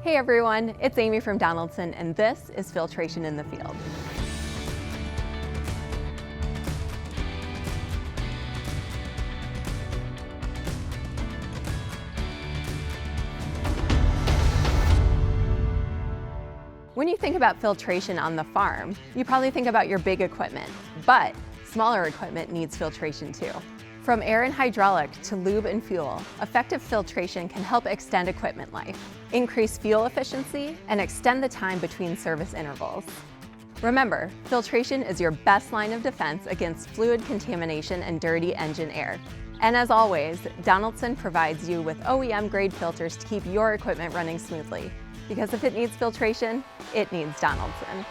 Hey everyone, it's Amy from Donaldson, and this is Filtration in the Field. When you think about filtration on the farm, you probably think about your big equipment, but smaller equipment needs filtration too. From air and hydraulic to lube and fuel, effective filtration can help extend equipment life, increase fuel efficiency, and extend the time between service intervals. Remember, filtration is your best line of defense against fluid contamination and dirty engine air. And as always, Donaldson provides you with OEM-grade filters to keep your equipment running smoothly. Because if it needs filtration, it needs Donaldson.